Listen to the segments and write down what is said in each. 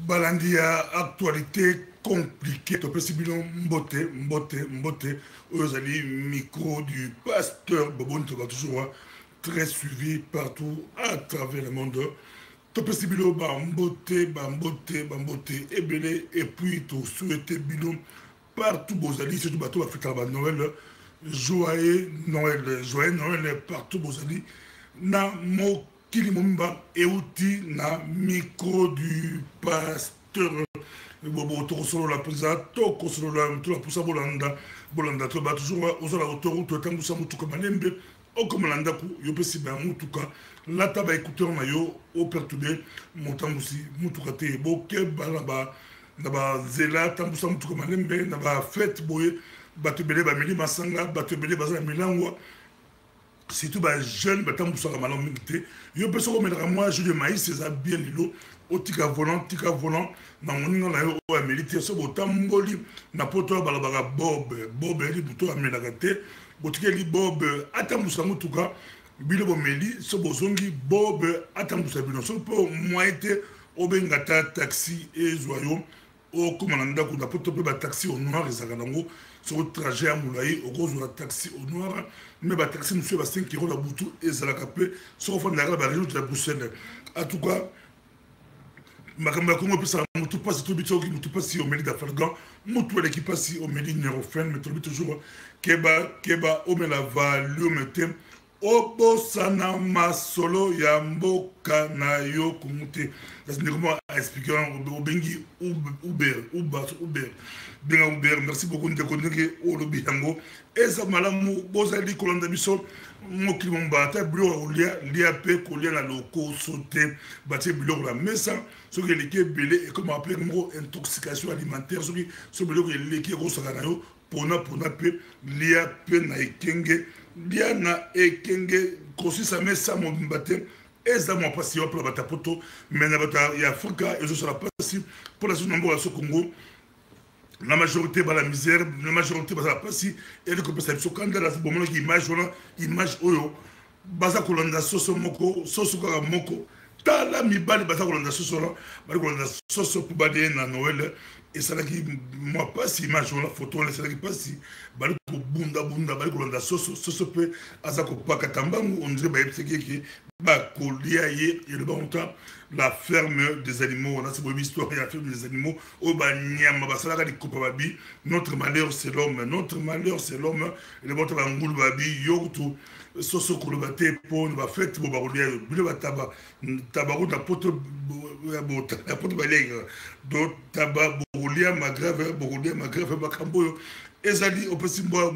balandi ya actualité compliquée topesi bino mbote oyo ezali micro du pasteur Boboni toka toujours très suivi partout à travers le monde topesi bino bambote ebele et puis tosouhaite bino partout bozali surtout bato bafetaka Noël joyeux Noël partout bozali na mokili momimba euti na micro du pasteur bobo tokosolola mpenza tokosolola tolapusa bolanda toba toujours ozala autoroute otambusa motuka malembe okomala ndako yopesi bamutuka lata baécouteur na yo operturbe motambusi mutuka te bokeba na bazela tambusa mutuka malembe na bafete boye bato ebele bameli masanga bato ebele baza na milangwa surtout jeune batambusaka malamu mingi te yo mpe soki omelaka mwa jus de maïs eza bien lelo otika volant na moninga na yo oyo ameli te so botamboli na poto oyo balobaka bob eli buto amelaka te botikeli bob atambusa motuka bino bomeli so bozongi bob atambusa bino so mpo mwaye te obenga ta taxi ezwa yo okóma na ndako na poto mpe bataxi au noir ezalaka nango soki trajet ya molai okozwa taxi au noir me bataxi mosusu ya ba 5 euro na butu ezalaka mpe soki ofandaka na barégion de la Bruxelles en tout cas makambo ya kongo epesaka motu mpasi toyebi soki motu mpasi omeli dafalgan motu eleki mpasi omeli neurofen me tolobi toujours keba omela valiume te obosana masolo ya mboka na yo kongo te kasi ndeko mo aexplike obengi uber benga uber merci beaucoup ndeko ndenge olobi yango eza malamu bozali kolanda biso mokili momba ata biloko lia mpe kolia na lokoso te batie biloko na mesa soki eleki ebele ekoma aple moko intoxication alimentaire soki so biloko eleki ekosaka na yo pona mpe lia mpe na ekenge lia na ekenge kosisa mesa mobimba te eza mwa mpasi yo mpona bata poto me na bato ya afrika ezosala mpasi mpona so na mboka so kongo la majorité ba la misère la majorité ba pasi et le kopesa biso kanda la bomona ki image oyo baza kolanda soso kaka moko tala mibali baza kolanda soso la ba kolanda soso pour bade na Noël et ça là qui moi pas si image la photo là ça là qui pas si ba ko bunda ba kolanda soso pe aza ko pakatamba on dirait ba yepseki ki ba kolia ye et le bon temps la ferme des animaux, on a cette histoire, la ferme des animaux, notre malheur c'est l'homme, et le bon temps, on babi, yogoto, soso kolobate, pon, va fête, bon, barolia, bileba tabac, tabac, la pote balega, donc tabac, borolia, magrave, bakambo, ezali, au petit bois,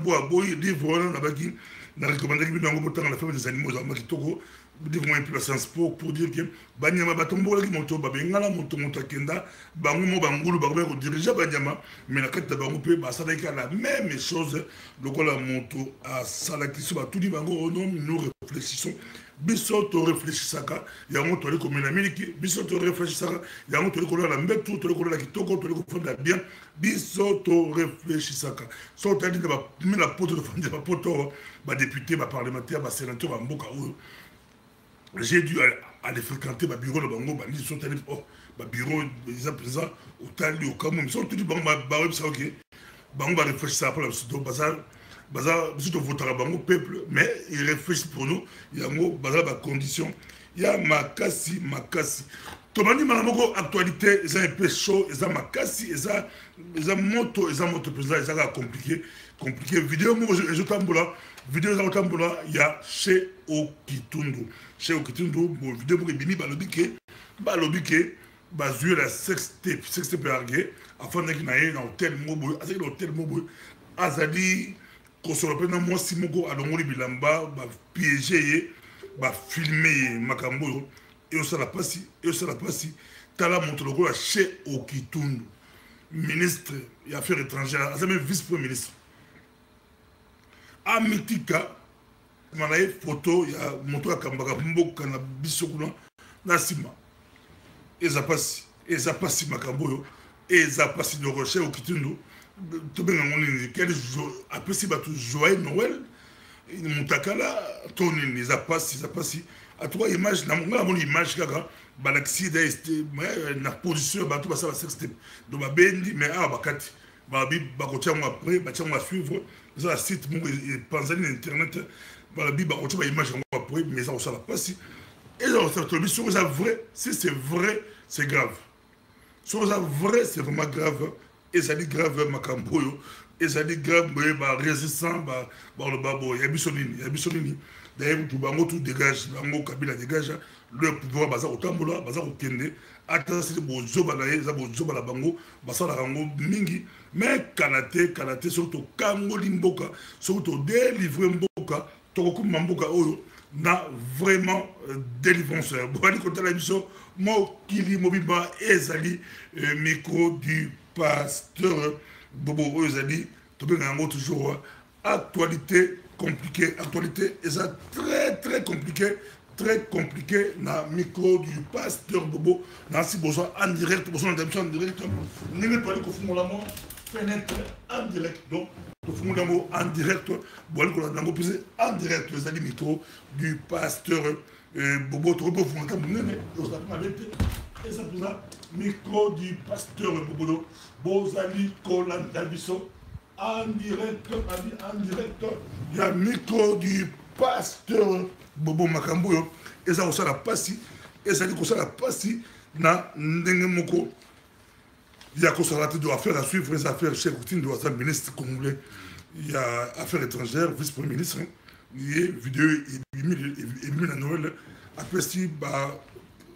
livre, on a baki, na recommandé que nous avons la ferme des animaux, on a makitoko, pour dire que banyama batombola ki moto babengala moto akenda bango mo bangulu ba ko diriger banyama mais na kata bango pe ba sala la même chose lokola moto a sala ki so ba tout di bango non nous réfléchissons biso to réfléchissaka ya moto ali komela miliki biso to réfléchissaka ya moto ali kola mbetu to kola kitoko to ko fanda bien biso to réfléchissaka so tandi ba la poto de fanda ba poto ba député ba parlementaire ba sénateur ba mboka oyo j'ai dû aller fréquenter ma bureau de bango bandi sont allés ma bureau ils présent au tali au Cameroun ils sont tous bango ba web ça OK bango ba réfléchir pour la pseudo bazar surtout voter bango peuple mais ils réfléchissent pour nous il y a mo bazar ba condition il y a makasi tomani malamoko actualité ils un peu chaud ils a makasi ils a moto président ils a compliqué vidéo mo je tambola vidéo za tambola il y a chez Okitundu bon vidéo pour bini balobike bazue la sextape argue afin de kinaye na hôtel mobo azali hôtel mobo azali kosolope na mwasi moko alongoli bilamba ba piéger ba filmer makambo et ça la passi tala montre le gros chez Okitundu ministre des affaires étrangères azami vice-premier ministre Amitika manaye photo ya moto akambaka mboka na biso kuna na sima eza pasi makambo yo eza pasi de rocher au Kitundu to benga ngoni quel jour apesi batu joyeux Noël mutakala toni eza pasi à trois images na mon image kaka balaxi na position bato basala sexte donc babendi mais ah bakati babi bakotia mo après batia mo suivre ça site mo panzani internet balabi bakotia ba image ngo après mais ça osala pasi et ça ça to sur ça vrai si c'est vrai c'est grave sur ça vrai c'est vraiment grave et ça dit grave makambo yo et ça dit grave ba résistant ba le babo ya bisonini d'ailleurs tout bango tout dégage bango kabila dégage le pouvoir baza otambola baza okende ata c'est bozoba na yeza bozoba la bango basala bango mingi mais kanate surtout kango limboka surtout délivrer mboka tokokuma mboka oyo na vraiment délivrance boni kota la mission mo kili mobimba ezali micro du pasteur Bobo ezali tobenga ngo toujours actualité compliqué, actualité, et ça très compliqué, na micro du pasteur Bobo, Nancy Bozo en direct, Bozo en direct, n'est pas le confondement, fenêtre en direct, donc, le confondement en direct, bon, qu'on a posé en direct, les amis micro du pasteur Bobo, trop beau, vous m'entendez, et ça pour ça, micro du pasteur Bobo, Bozali, Kolanda Bisso, en direct, il y a le micro du pasteur Bobo Makambo, et ça aussi la passi, et ça dit que ça la passi, na Ndengemoko. Il y a conservateur de affaires à suivre, les affaires chez Coutine de la ministre congolais, il y a affaires étrangères, vice-premier ministre, il y a vidéo émis à Noël, après si,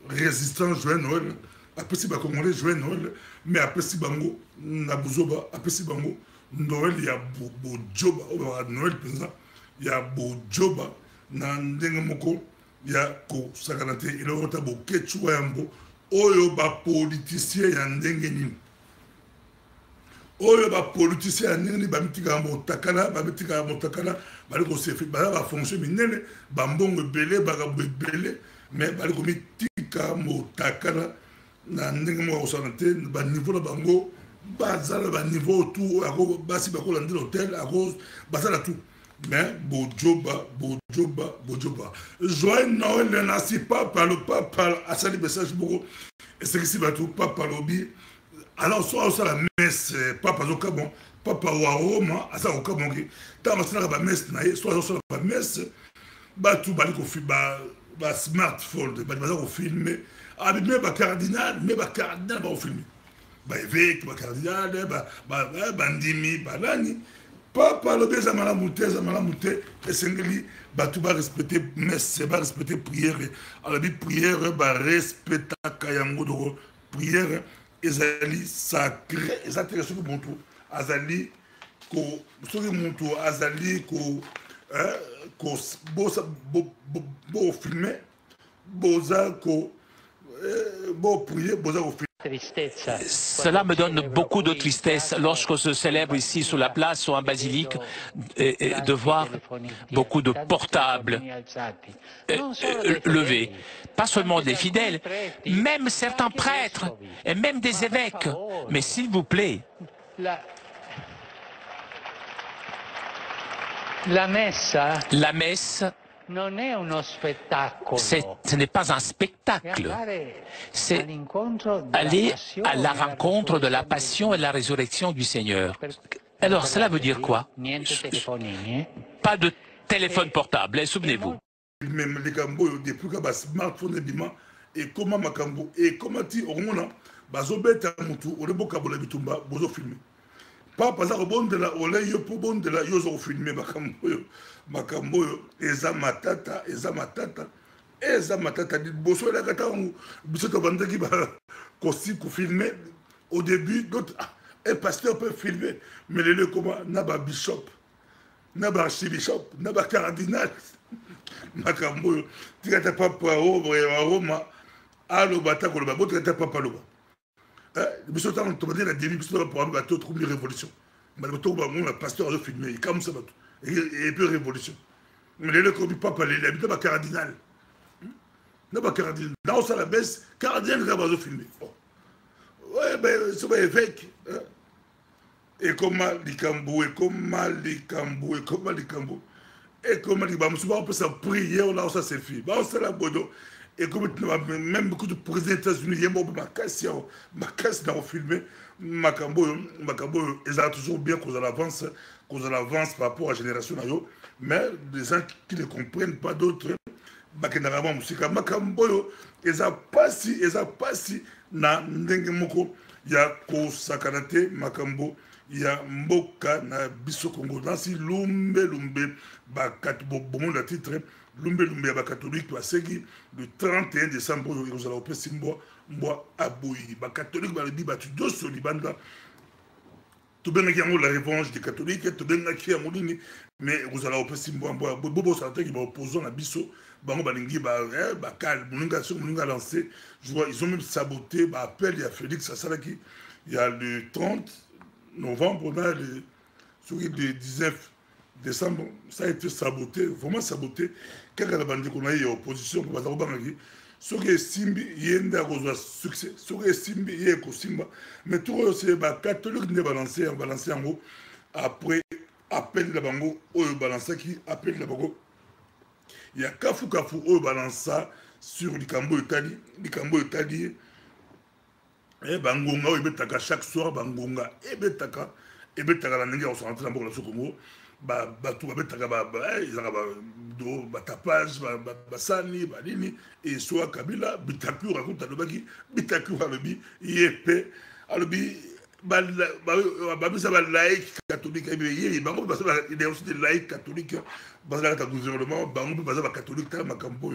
résistant joyeux Noël, après si, congolais joyeux Noël, mais après si, bango, Nabouzoba, après si, bango, Noël, il y a beau job, Noël, il y a beau job, Nandengemoko, il y a ko sakanate, il y a beau ketchua yambo, oyo ba politicien yandengeni. Oyo ba politicien yandengeni, ba mitika motakana, ba ko se fait, ba fonction minene, ba mbongo belé, ba belé, mais ba ko mitika motakana, Nandengemoko sanate, ba niveau la bango, bazala ba niveau tout ako basi bako landi l'hôtel ako bazala tout mais bojoba joyeux Noël nasi papa asali message beaucoup et c'est ici ba tout papa lobi alors soit la messe papa zoka bon papa wa Roma asa oka bon ki ta masala ba messe na soit la messe ba tout ba ko fi ba smartphone ba ko filmer mais ba cardinal ba ko filmer évêque, cardinal, bandimi, banani. Papa le beza malamute, et sengeli, tout va respecter messe, va respecter prière. À la vie prière, va respecter kayango prière, ezali sacré, ezali ce que mon tour, azali ko, ce que mon tour, azali ko, beau filmer, boza ko, beau prier, boza ko filmer. Cela me donne beaucoup de tristesse lorsqu'on se célèbre ici sur la place ou en basilique de voir beaucoup de portables levés. Pas seulement des fidèles, même certains prêtres et même des évêques. Mais s'il vous plaît, la messe, ce n'est pas un spectacle, c'est aller à la rencontre de la passion et de la résurrection du Seigneur. Alors cela veut dire quoi? Pas de téléphone portable, souvenez-vous. Même les Cambo, depuis que le smartphone est bima, et comment ma Cambo, et comment tu as bazobeta mutu, on est beaucoup à bitumba, bozo filmer. Pas parce que bon de la olé, yo pour bon de la yo filmer makambo eza matata dit bosso la kata biso to bandaki ba kosi ko filmer au début d'autres un pasteur peut filmer mais les comment na ba bishop na ba archibishop na ba cardinal makambo tika papa Roma allo batako le babo tika papa lo biso ta on te dire la début biso pour un bateau trouver révolution mais le bateau le pasteur a filmé comme ça bateau et puis révolution. Mais les comme papa, les habitants, pas cardinal. Non, pas cardinal. Dans ça, la baisse, cardinal, ça va se filmer. Ouais, ben, c'est pas évêque. Et comment les Cambo, et comme dit, on peut s'en prier, on a ça c'est fait. On s'est là, et comme même beaucoup de présidents des États-Unis, il y a ma casse dans le film, Macambo, ils ont toujours bien qu'on avance par rapport à la génération, mais les gens qui ne comprennent pas d'autres, Macambo, ils ont pas si, na ndenge moko, il y a Kosakanate, Macambo, il y a Mboka, na Biso Congo, dans si Lumbe, bon la titre, Lumbe, ba catholique, le 31 décembre, ils ont opé Simbo, moi, Aboui, ba catholique, ba le bi, ba tu dos sur Libanda, tout bien qu'il y a la revanche des catholiques, tout bien qu'il y a Moulini, mais vous allez opé Simbo, moi, Bobo Santé qui va opposer à Biso, Bango Balingi, Bakal, Moulunga lancé, je vois, ils ont même saboté, appel, il y a Félix Assalaki, il y a le 30 novembre, on a le 19 décembre, ça a été saboté, vraiment saboté. Quand on a bandé qu'on a eu opposition, pour Bazaro Bangaki, ce qui est Simbi, il y a un succès, ce qui est Simbi, il y a un Simba. Mais tout le monde, c'est les catholiques qui ont balancé en haut, après, appel la bango, ou balancé qui appelle la bango. Il y a Kafu, ou balancé sur l'Ikambo Itali, et Bangonga, et Betaka, chaque soir, Bangonga, et Betaka la ndenge on s'entend dans le Congo, tout Betaka, ils ont tapage, basani, balini, et soit Kabila, Bitaku raconte à l'obagi, Bitaku à l'obi, Yépé, à l'obi, ça va laïque catholique, il y a aussi des laïcs catholiques, basé dans le gouvernement, Bango peut baser catholique, Makambo,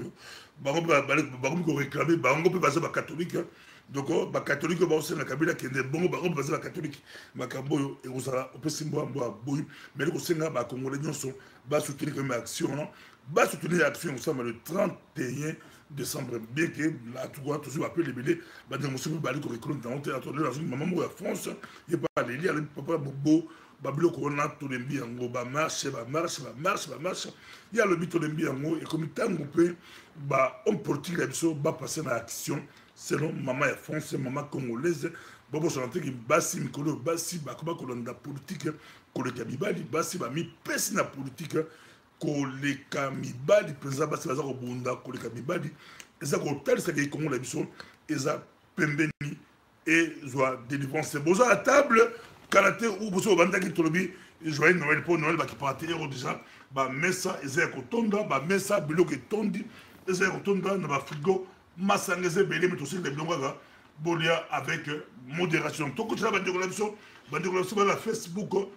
Bango peut réclamer, Bango peut baser catholique. Donc, les catholiques vont aussi dans la Kabila qui est bon, on peut la catholique. Makambo et Rosala, on peut s'y voir, mais les Congolais sont soutenir comme action, soutenir l'action le 31 décembre. Bien que là, tu vois, toujours appelé les bébés, des monstres qui ont été dans une maman à France, il n'y a pas les liens, papa Bobo. Babilo Corona, tout le monde marche. Il y a le but de l'embiango et comme tant que on politique va passer dans l'action selon maman France, maman congolaise. Bobo Santé qui bassi Mikolo, bassi Bakoba Kolanda politique, Koleka Mibali, bassi Bami Pesi na politique, Koleka Mibali, président Bassi Bazar Obunda, Koleka Mibali, et ça tel c'est que Congo la mission, et ça Pembeni et Zoa délivrance. C'est besoin à table. Karaté ou boso banda ki tolobi joyeux Noël pour Noël qui partir déjà messa ezaya kotonda messa biloko tondi ezaya kotonda na ba frigo masangeze belé mais aussi les bilonga bolia avec modération to ko tla bande ko la la Facebook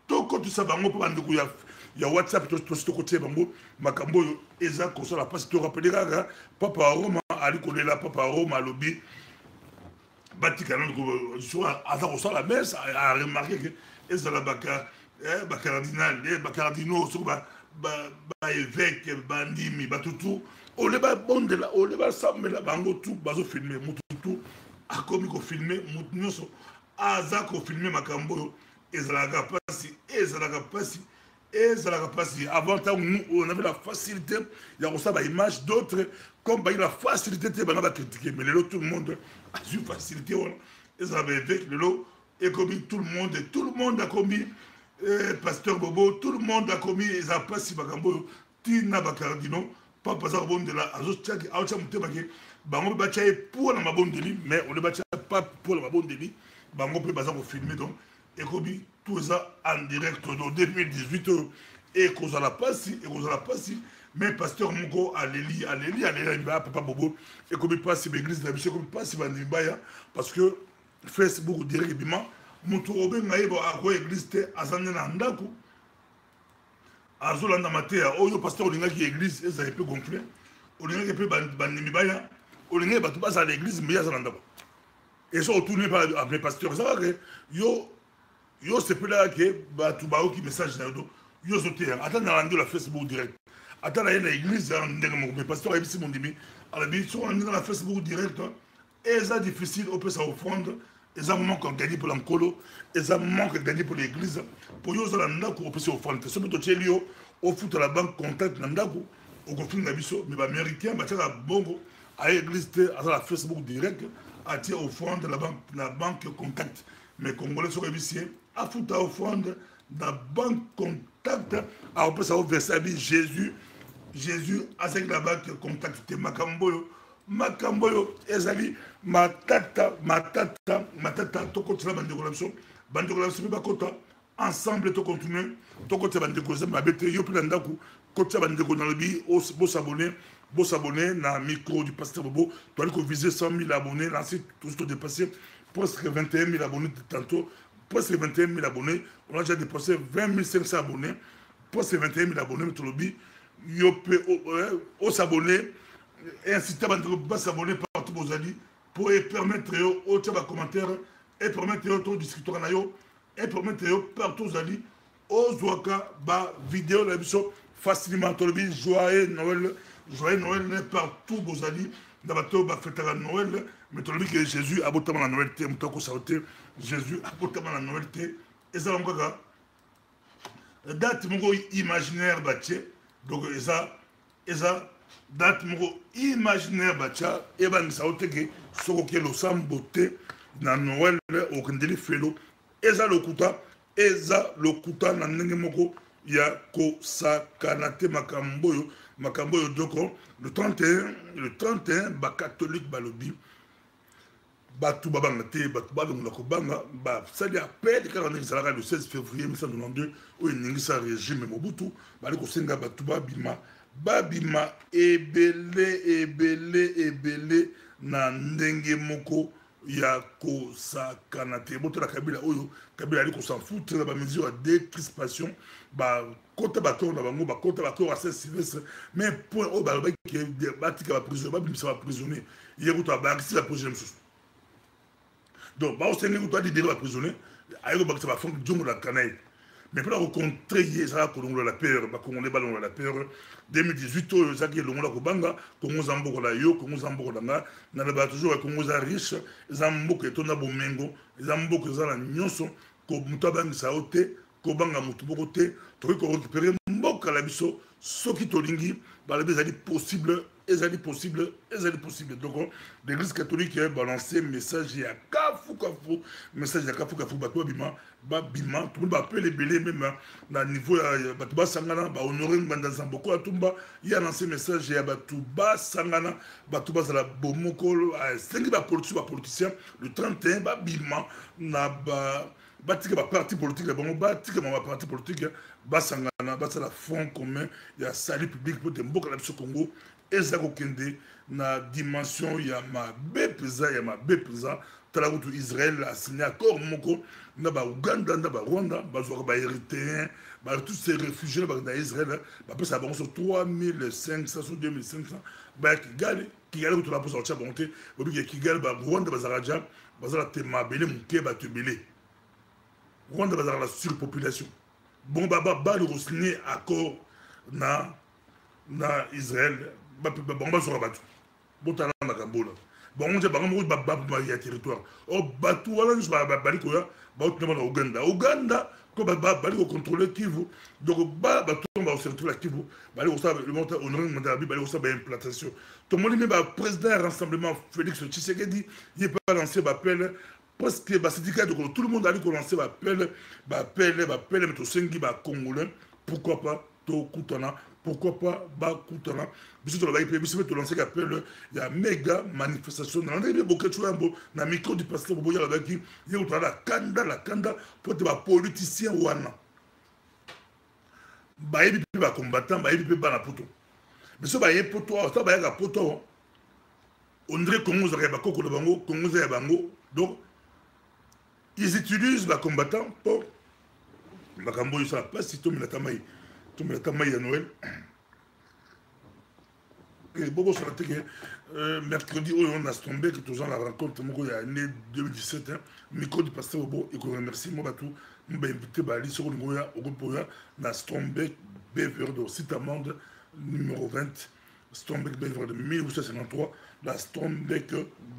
to ko tu sa bango pour bande ko ya WhatsApp to côté bango makambo eza ko so la passe to rappelera papa Roma ali kolela papa Roma lobi Batikano sur la messe a remarqué que les cardinal, les cardinaux, les évêques, bandimi, tout, on les va bon de là, on les va s'amener là, bango tout, bazo filmer, tout, a commis qu'on filmer, moutonioso, aza qu'on filmer makambo, ezalaga passi, avant nous, on avait la facilité, il y a aussi la image d'autres, comme il y a la facilité, on va critiquer, mais tout le monde a une facilité, ils avaient avec et commis tout le monde a commis, pasteur Bobo, tout le monde a commis, ils ont passé Bakambo, Tina Bakardino, Papa Zarbon de la Azostaki, Aouchamute Bagé, Bango Bachaye pour la Mabondeli, mais on ne bacha pas pour la Mabondeli, Bango peut bazar au filmer donc, et commis tout ça en direct en 2018, et qu'on a la passe, mais pasteur Moko, Alléli, Papa Bobo, et comme il passe l'église de la mission, comme il passe Bandibaya, parce que Facebook directement, Moutourobe Naïbo a quoi église à Zanenandaku, à Zolanda Matea, oh, pasteur Olinga qui église, et ça peut gonfler, Olinga qui peut Bandibaya, Olinga qui passe à l'église, mais il y a Zanandako. Et ça, retourné par les pasteurs, ça va que yo c'est plus là que tu vas qui message là yo sauter attends dans la Facebook direct attends là l'église mais pasteur ici mon demi alors bien sur dans la Facebook direct et ça difficile on peut ça offrande et ça manque à gagner pour l'encolo et ça manque à gagner pour l'église pour yo ça là on peut se offrande ce que tu es au foot à la banque contact ndako au conflit na biso mais américain ba tala bongo à l'église à la Facebook direct à tirer offrande la banque contact mais congolais sont révisés à foutre à offrande dans la banque contact après ça au verset Jésus azali là-bas que contact te makamboyo ezali matata tokotela bandeko na biso mpe bakota ensemble tocontinue tokotela bandeko eza mabe te yo mpe na ndako kotela bandeko na lobi bosabone na micro du pasteur Bobo toali koviser 100 000 abonnés lancé tout dépassé presque 21 000 abonnés tantôt presque 21 000 abonnés on a déjà dépassé 20 500 abonnés presque 21 000 abonnés mais tolobi yo peut s'abonner et inciter à s'abonner partout bozali pour permettre aux commentaires et permettre aux discuteurs et permettre partout bozali aux ouaka ba vidéo la biso facilement tolobi joyeux Noël partout bozali na bato ba fêter la Noël mais tolobi que Jésus a botama la Noël té mutako sauté Jésus a botama la Noël té ezala ngaka date moko imaginaire batie donc eza date moko imaginaire batia ebangisa oteke sokoke losambo te na Noël okendeli felo eza lokuta na ndenge moko ya kosakana te makambo oyo donc le 31 bacatholique balobi batu babanga te batu balongola kobanga basali appel kaka ndenge ezalaka le 16 février 1992 oyo eningisa régime Mobutu bali kosenga batu babima ebele na ndenge moko ya kosakana te botola Kabila oyo Kabila ali kosan foutre na bamesure ya décrispation bakota bakor na bango bakota bakor ya Saint-Sylvestre mais point oyo balobaki batika baprisonnier babimisa baprisonnier ye kutu abakisi baprisonnier mosusu donc baosenge kutu adideli baprisonnier ayeko bakisa bafonk diongo la kanaye mais pour rencontrer ça kolongola la peur bakongolais balongola la peur 2018 oyo ezaki elongola kobanga kongo za mboka la yo kongo za mboka na naleba toujours kongo za riche eza mboka etonda bomengo eza mboka eza na nyonso ko mutu abangisa yo te kobanga mutu moko te tokoki korécupérer mboka la biso soki tolingi balobi ezali possible donc l'église catholique a balancé message ya kafu message ya kafu bato babima tout le monde appelle belé même na niveau ya bato basangana ba honorer nganda nzamboko atumba ya lancé message ya bato basangana bato bazala bomoko sengi ba politicien le 31 babima na batika ba parti politique bango batika ba parti politique basangana basala front commun ya salut public pour de mboka la biso Congo eza kokende na dimension ya mabe peza tala kutu Israël a signé accord moko na ba Uganda na ba Rwanda bazwaka ba Érythréens tous ces réfugiés na Israël bapesa bango sur 3500 sur 2500 ba Kigali kutu la posa cha bonté bobi Kigali ba Rwanda bazaraja bazala te mabele muke ba tebele Rwanda bazala la surpopulation bon ba le signé accord na Israël bango bazwaka bato botala makambo la bango nje bango moko bababa ya territoire o bato wana nyonso bali koya baotina na Uganda ko bali kocontrôle Kivu donc bato baosertule la Kivu bali kosala le monta honoré mandabi bali kosala baimplantation tomoni mpe baprésident ya rassemblement Félix Tshisekedi ye pa lancé bappel presque basyndicat de tout le monde ali kolancer bappel mais tosengi bacongolais pourquoi pas tokutana pourquoi pas bakutana biso to bayi pe biso to lancer appel ya méga manifestation na ndenge boketu yambo na micro du pasteur Bobo ya baki ye utala kanda pour te ba politicien wana bayi pe ba combattant bayi pe bana poto biso bayi poto ça bayi ka poto on dirait Congo za ba koko bango Congo za bango donc ils utilisent ba combattant pour bakambo yo ça pas si to milatamayi tout le temps à Noël. Et Bobo sur la télé, mercredi, on a tombé que tous gens la rencontre, il y a l'année 2017, micro du pasteur Bobo, et qu'on remercie, moi, tout, on va inviter Bali sur le Goya, au groupe Goya, na Strombeck Beverdo, site amende numéro 20, Strombeck Beverdo, 1853, la Strombeck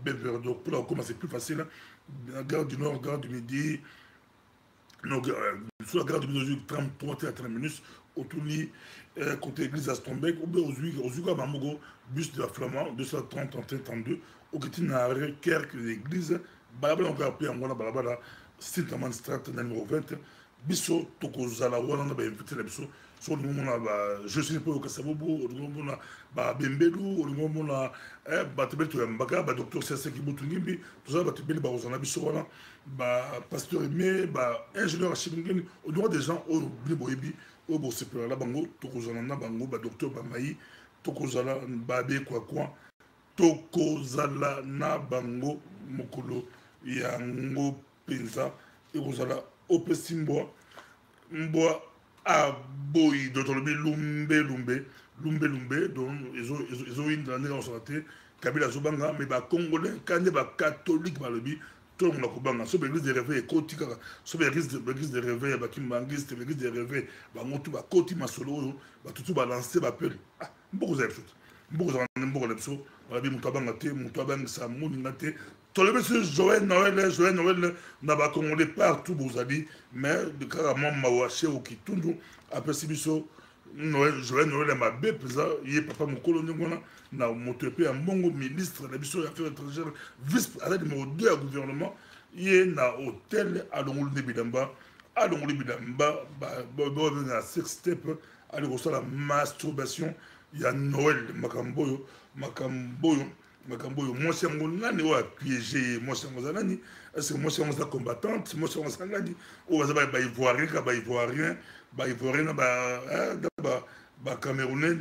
Beverdo. Pour la recommencer, c'est plus facile, la gare du Nord, gare du Midi, sur la gare du Midi, 33 à 30 minutes. Autour côté l'église à Strombeck, ou bien aux Mamogo, bus de la Flamand, 230, 31, 32, au Ketina, Kerk, l'église, Balabala, on va appeler en Balabala, Sint-Aman Strat, numéro 20, biso tokozala wana na bainvité na biso so olingo mona je suis mpo yoka sabobo olingo mona babembelu olingo mona bato beli toyambaka badocteur seseki botungimbi tozala bato beli bakozala na biso wana bapasteur aimé baingénieur achimingeni olingo des gens oyo bili boyebi oyo bosepela na bango tokozala na bango badocteur bamai tokozala babe kwakwa tokozala na bango mokolo yango mpenza ekozala opesi mbwa aboyi donc tolobi lumbe donc ezoyinda ndenge osala te kabila azobanga mais bacongolais kande bacatholique balobi tout le monde a kobanga so l'église de réveil ekoti kaka so l'église de réveil ya bakimbangiste l'église de réveil bango tu bakoti masolo oyo batutu balanse bapele mboko ozala biso te mboko ozala mboko na biso balobi moto abanga te moto abangisa moninga te tolobi so Joël Noël na bacongolais partout bozali mais kaka mwa mawashe okitundu apesi biso Joël Noël ya mabe mpenza ye papa mokolo ndenge wana na moto epe ya mbongo ministre na biso ya affaires étrangères vice aza numéro 2 ya gouvernement ye na hôtel alongoli nde bilamba babenga sex step ali kosala masturbation ya Noël makambo oyo mwasi yango nani oyo apiége ye mwasi yango aza nani est-ce que mwasi yango aza combattante mwasi yango aza nani oyo baza baivoirien kaka baivoirien na bacamerounais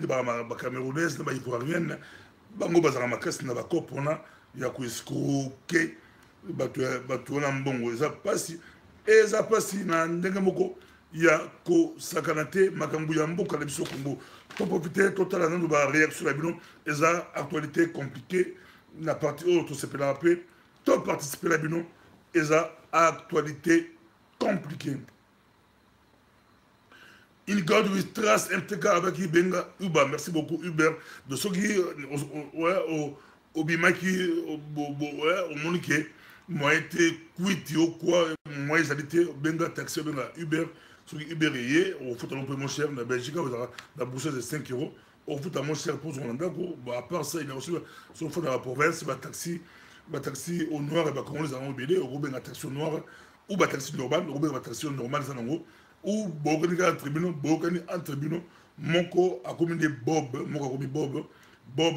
bacamerounaise na baivoirienne bango bazala makasi na bakopo wana ya koescroke bato wana mbongo eza pasi na ndenge moko ya kosakana te makambo ya mboka na biso Congo toprofite totala nano baréaction na bino eza actualité compliquée na parti oyo tosepelaka mpe toparticipe na bino eza actualité compliquée. In God we trust MTK avec Ibenga Uber. Merci beaucoup Uber. De ceux qui au bimaki au monique moi été quitté au quoi moi ils habitaient Benga taxi Benga Uber ceux qui Uber yé au foot un peu moins cher na Belgique la bourse de 5 €. Au foot à moins cher pour son andako. À part ça il a reçu son fond dans la province taxi au noir et comment les avons obédé au Benga taxi au noir ou taxi normal au Benga taxi normal ça non ou bokani ka entre tribunaux moko akomi de Bob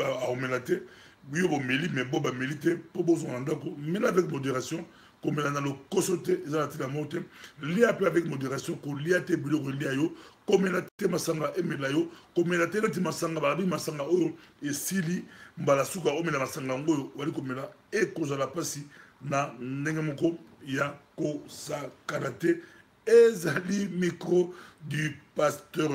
a omelate biyo bomeli mais Bob a milité pour bozo ndako mais avec modération comme là dans le kosote ezala tila mote lia peu avec modération ko lia te bilo lia yo comme la te masanga emela yo comme la te lati masanga babi masanga oyo esili mbala suka omela masanga ngoyo wali komela e kozala pasi na ndenge moko ya ko sa karate ezali micro du pasteur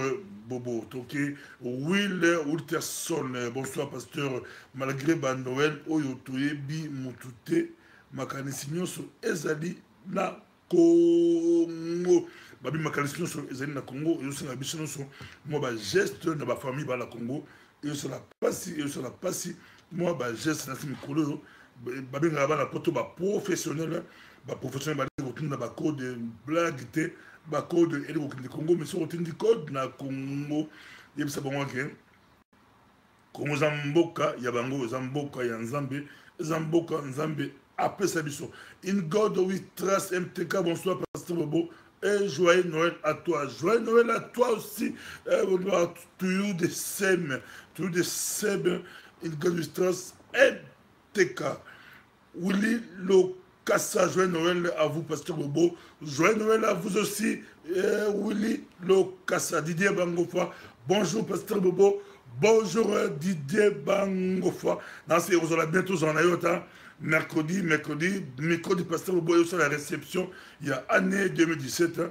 Bobo Toké Will Wilterson. Bonsoir pasteur, malgré Noël oyo toyebi mutute makanisi nyonso ezali na Congo babi makanisi nyonso ezali na Congo ezo sala biso nyonso mo ba geste na ba famille ba la Congo ezo sala pasi mo ba geste na mikolo babi ngaba na poto ba professionnel professionnel na ba code blague te ba code et le Congo mais sur le code na Congo il y a bon que Congo zamboka ya bango zamboka ya nzambe nzambe après ça biso in God we trust MTK. Bonsoir pasteur Bobo et joyeux Noël à toi aussi to you the same in God we trust MTK. Willy Lo Kassa, joyeux Noël à vous, pasteur Bobo. Joyeux Noël à vous aussi, Willy Lo Kassa. Didier Bangofa. Bonjour, pasteur Bobo. Bonjour, Didier Bangofa. Dans ces jours, bientôt en Ayota. Mercredi, pasteur Bobo, sur la réception. Il y a année 2017.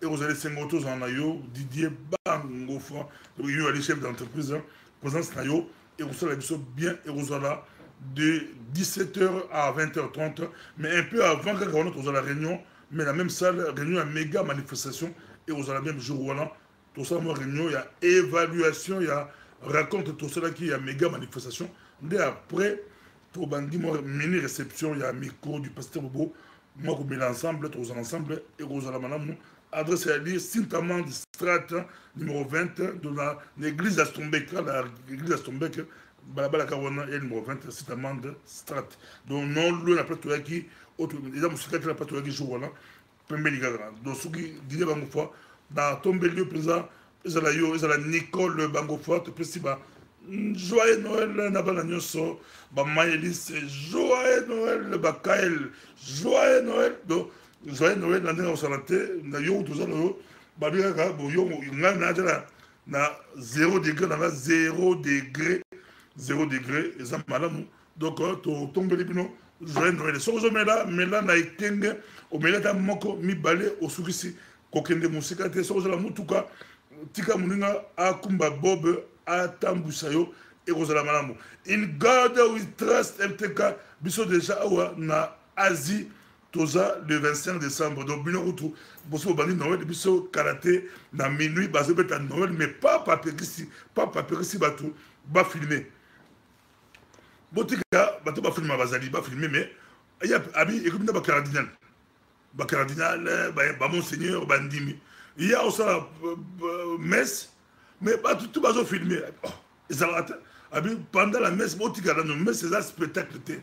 Et vous allez 5 autos en Ayo. Didier Bangofa. Il y a les chefs d'entreprise. Présence Nayo. Et vous allez bien. Et vous allez de 17h à 20h30, mais un peu avant que on soit à la réunion, mais la même salle, réunion à méga manifestation, et vous allez bien le jour voilà, tout ça, moi, réunion, il y a évaluation, il y a raconte tout cela qui y a méga manifestation. Dès après, pour Bangui, moi, mini réception, il y a micro du pasteur Bobo, moi, vous mettez ensemble, tous ensemble, et vous allez madame, adresse à dire, Sintaman de Strat, numéro 20, de l'église d'Astombek, l'église d'Astombek, Balabala Kawana et numéro 20, c'est amende Strat. Donc, non, le la plateau qui, les hommes secrètes de la plateau qui jouent là, pembeni kaka donc soki dîner bango fois na tombeli yo mpenza ezala Nicole bango fois topesi ba joyeux Noël na bana nyonso bamayelis joyeux Noël bakael joyeux Noël donc joyeux Noël na ndenge kosala te na yo tozala yo babi kaka boyo ngai naza na 0 degré nanga 0 degré 0 degré eza malamu donc totombeli bino joyeux Noël soki ozomela mela na ekenge omeli ata moko mibale osukisi kokende mosika te soki ozala mutuka tika moninga akumba bob atambwisa yo ekozala malamu in God we trust MTK biso déjà awa na Asie toza le 25 décembre donc bino kutu boso bobandi Noël biso karaté na minuit bazobeta Noël mais pas paperisi bato bafilme botika bato bafilme bazali bafilme mais ya abi ekomi na bacardinal bamonseigneur bandimi ya osala messe mais bato tout bazofilme ezalaka te abi pendant la messe botikala no messe eza spectacle te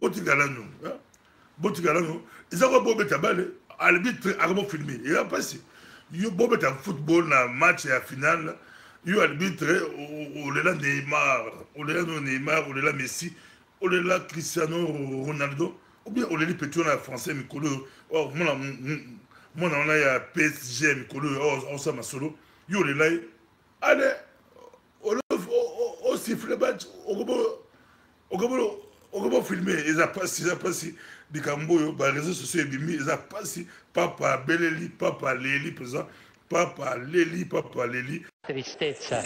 botikala no eza ko bobeta bale arbitre akobofilme eza mpasi yo bobeta football na match ya finale yo arbitre olela Neymar olela Messi olela Cristiano Ronaldo ou bien oleli petit na français mikolo mona on a PSG mikolo osa masolo yo olela ale o siffle match okobo filmer eza pasi bikambo yo ba réseaux sociaux ebimi eza pasi papa beleli papa leli présent papa leli.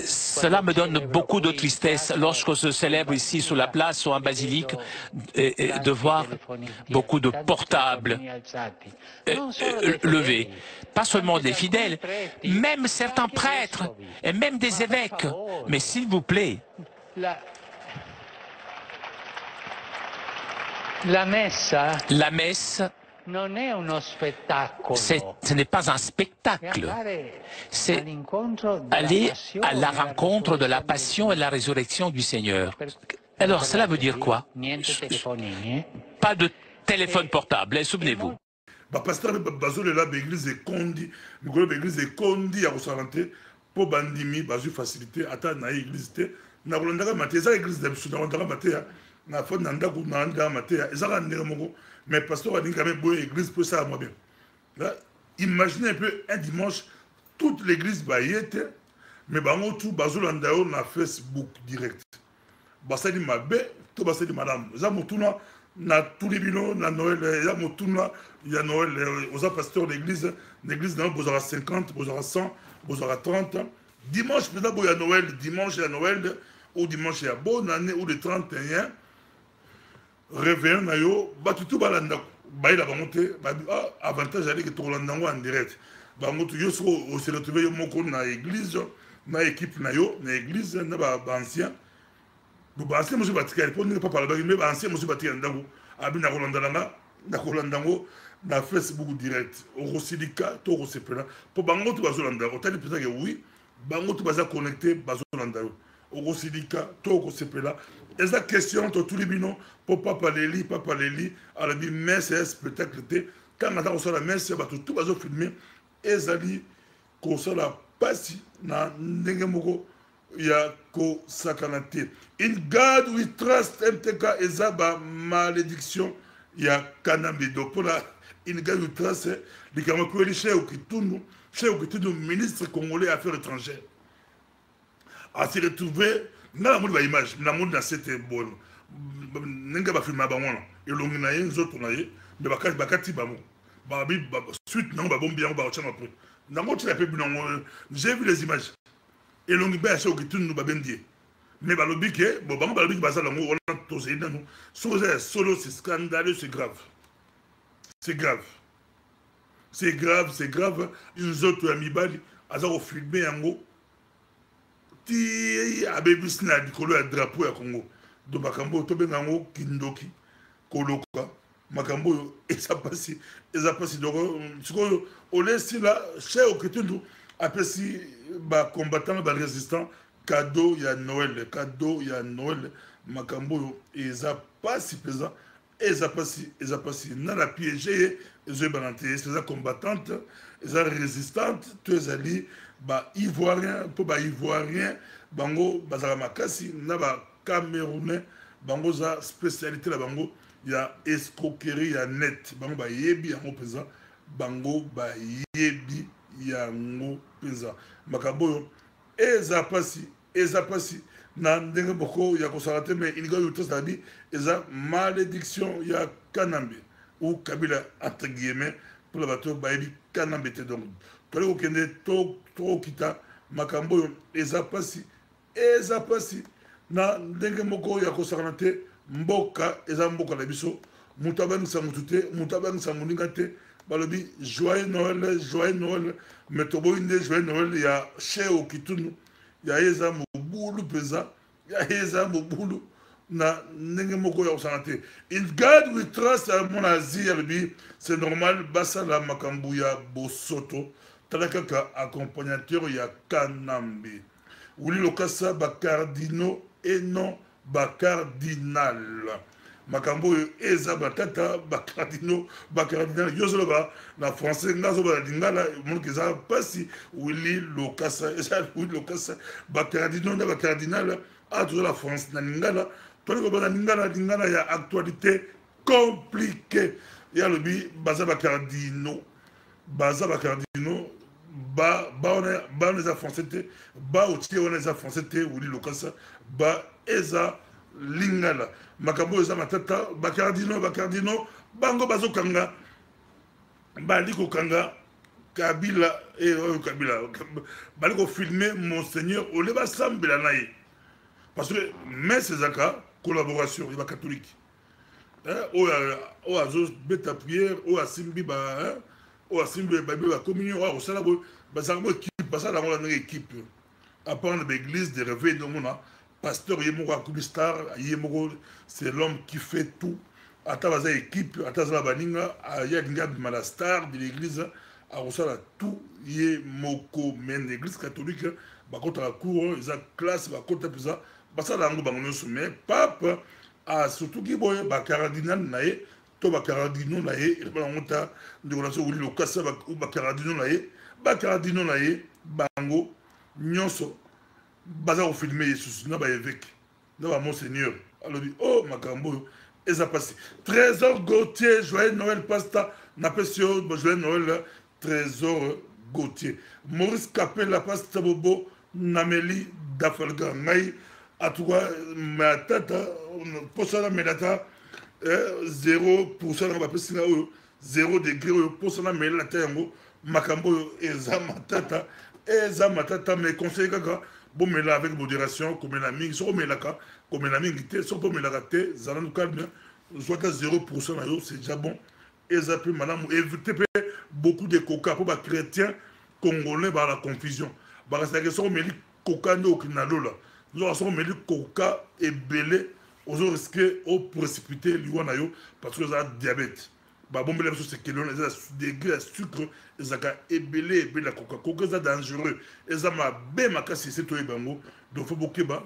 Cela me donne beaucoup de tristesse lorsqu'on se célèbre ici sur la place ou en basilique de voir beaucoup de portables levés. Pas seulement des fidèles, même certains prêtres et même des évêques. Mais s'il vous plaît, la messe, ce n'est pas un spectacle, c'est aller à la rencontre de la passion et la résurrection du Seigneur. Alors cela veut dire quoi? Pas de téléphone portable, souvenez-vous. Pasteur bazolela l'église ekondi mikolo l'église ekondi ya kosalante po bandimi bazu facilité ata na église te na kolondaka mate eza église de biso na kolondaka mate na fond na ndako na ndaka mate ezaka ndenge moko mais pasteur a dit quand même boye église peut ça moi bien là imaginez un peu un dimanche toute l'église bayete mais bango tout bazolanda yo na Facebook direct basali mabe to basali madame za mutuna na tous les bilans na Noël ya mutuna ya Noël aux pasteurs d'église dans vous aura 50 vous aura 100 vous aura 30 dimanche peut-être boya Noël dimanche ya Noël ou dimanche ya bonne année ou le 31 réveillon na yo batutu balanda baila bamonte avantage aller que tolanda en direct bamoto yo so se retrouver yo moko na église na équipe na yo na église na ba ancien ba ancien monsieur batika pour ne pas parler mais ba ancien monsieur batika ndango abi na kolanda ngo na Facebook direct okosilika to kosepela po bango to bazolanda otali peut-être que oui bango to baza connecté bazolanda okosilika to kosepela eza question to tous les bino po papa leli ala bi messe spectacle te quand on a la messe ba tout bazo filmer ezali ko sala pasi na ndenge moko ya ko sakanate in God we trust MTK ezaba malédiction ya kanambido pour la in God we trust likama ko li Cheikh Kitundu ministre congolais affaires étrangères a se retrouver na la ba image na monde dans cette bonne nenga ba filma ba wana elongi na ye nzoto na ye de bakati ba mo ba bi suite non ba bombi yango ba chama après nango tu la pe binongo j'ai vu les images elongi ba Cheikh Kitundu ba bendie mais ba lobi ke bo bango ba lobi ba sala ngo on to c'est non solo c'est scandaleux c'est grave nzoto ya mibali aza ko filmer yango ti abebisi na likolo ya drapeau ya Congo do makambo tobenga ngo kindoki koloka makambo oyo eza pasi donc sikoyo olesi la Cheikh Kitundu apesi bacombattant barésistant cadeau ya Noël makambo oyo eza pasi peza ezapasi na la piégé ezoyebanante eza combattante eza résistante to ezali ba ivoirien po ba ivoirien bango bazala makasi na ba camerounais bango za spécialité la bango ya escroquerie ya net bango ba yebi yango peza bango ba yebi yango peza makambo ezapasi na ndenge boko ya kosala te mais iniga yo tosali eza malédiction ya Kanambe ou Kabila entre guillemets pour la bateau bayebi Kanambe te donc tole kokende to kita makambo yo ezapasi na ndenge moko ya kosala te mboka eza mboka na biso mutu abangisa mutu te mutu abangisa moninga te balobi joyeux Noël mais toboyi nde joyeux Noël ya cheo kitunu ya eza mobulu peza ya eza mobulu na ndenge moko ya kosala te in God we trust mon asie yalobi c'est normal basala makambo ya bosoto tala kaka accompagnateur ya Kanambe wuli lokasa bacardinaux et non bacardinal makambo oyo eza batata bacardinal yozoloba na français ngazoba na lingala monoki eza mpasi wili lokasa eza wili lokasa bacardinaux na bacardinal toza la france na lingala toli koba na lingala ya actualité compliqué ya lobi baza bacardinaux ba eza français te ba otie wana eza français te wili lokasa ba eza lingala makambo eza matata bacardinaux bango bazokanga bali kokanga Kabila bali kofilme monseigneur ole basambela na ye parce que mais ezaka collaboration ya catholique oyo azobeta prière oyo asimbi communion oyo akosala boye bazalaka bo équipe basala yango na équipe à part na baéglise de réveil nomona pasteur yemoko akubi star yemoko c'est l'homme qui fait tout ata baza équipe ata azala baninga yalingi abima la star de l'église akosala tout yemoko mais l'église catholique bakotaka cour eza classe bakota mpenza basala yango bango nyonso mais pape surtout ki boye bacardinal na ye to bacardinaux na ye eleba nango ta ndeko na so wuli lokasa bacardinaux na ye bango nyonso baza kofilme yesusu na baévêque na bamonseigneur alobi o makambo oyo eza pasi trésor gautier joyeux Noël pasta napesi yo joyeux Noël trésor gautier Maurice Kapela pasta bobo nameli dafalga ngai atuka matata posala melata 0% na bapesi nga oyo 0 degré oyo posala melata yango makambo oyo eza matata mais conseil kaka bomela avec modération komela mingi soko melaka komela mingi te soko melaka te zala no calme soit à 0% na yo c'est déjà bon eza pe malamu éviter pe beaucoup de coca pour ba chrétiens congolais ba la confusion ba ça soko meli coca ndo kinalola nous soko meli coca ebele ozo risquer au précipiter liwa na yo parce que ça diabète ba bombele biso c'est que l'on a degré de sucre ezaka ebele la coca c'est dangereux ezama be makasi c'est toi bango donc faut bokeba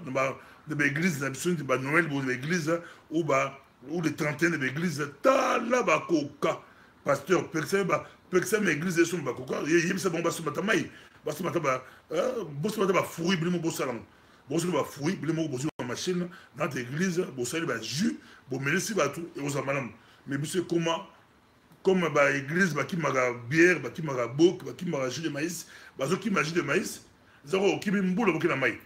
de l'église na biso de Noël de l'église ou les trentaines de l'église ta la ba coca pasteur personne église et son ba coca yebisa bon baso matamai baso mataba boso mataba fruit bilimo bosalam boso ba fruit bilimo boso machine dans l'église bosali ba jus bo melisi ba tout et aux amanam mais monsieur comment comme ba église ba ki mara bière ba ki mara bok ba ki mara jus de maïs ba zo ki mara jus de maïs zero ki mbula boki na mai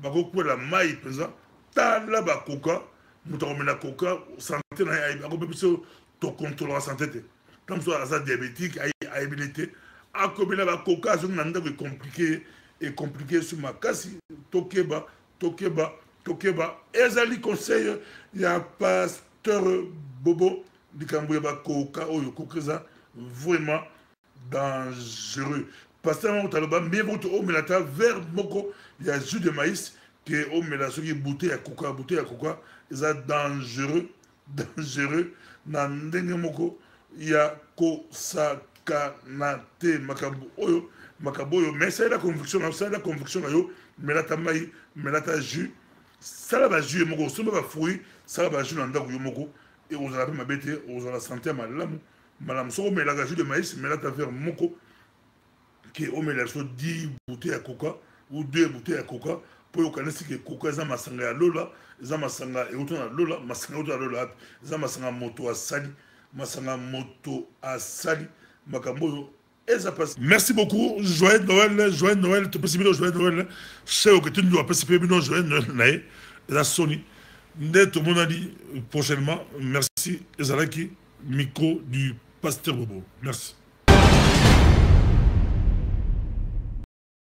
ba ko la mai présent ta la ba coca muto mena coca santé na ay ba ko biso to contrôler la santé te comme ça ça diabétique ay habilité a ko la ba coca zo na ndako compliqué sur ma kasi tokeba ezali conseil ya pasteur Bobo Dikambo ba coca oyo kokeza vraiment dangereux pasteur Motaloba mais votre omelata vers moko ya jus de maïs que omela soki bouteille ya coca eza dangereux na ndenge moko ya kosakana te makambo oyo mais ça la conviction na yo melata mai melata jus sala ba jus moko somba ba fruit sala ba jus na ndako yo moko et aux arabes ma bête aux la santé malamu malam so mais la gâchis de maïs mais là t'as fait moko qui au mais la so 10 bouteilles à coca ou 2 bouteilles à coca pour connaître que coca za masanga ya lola za masanga et autant lola masanga autant lola za masanga moto asali masanga moto asali makambo. Merci beaucoup. Joyeux Noël, tu peux se joyeux Noël. Cher que tu dois participer, joyeux Noël. La Sony. Tout le monde a dit prochainement. Merci. Ezalaki, micro du Pasteur Bobo. Merci.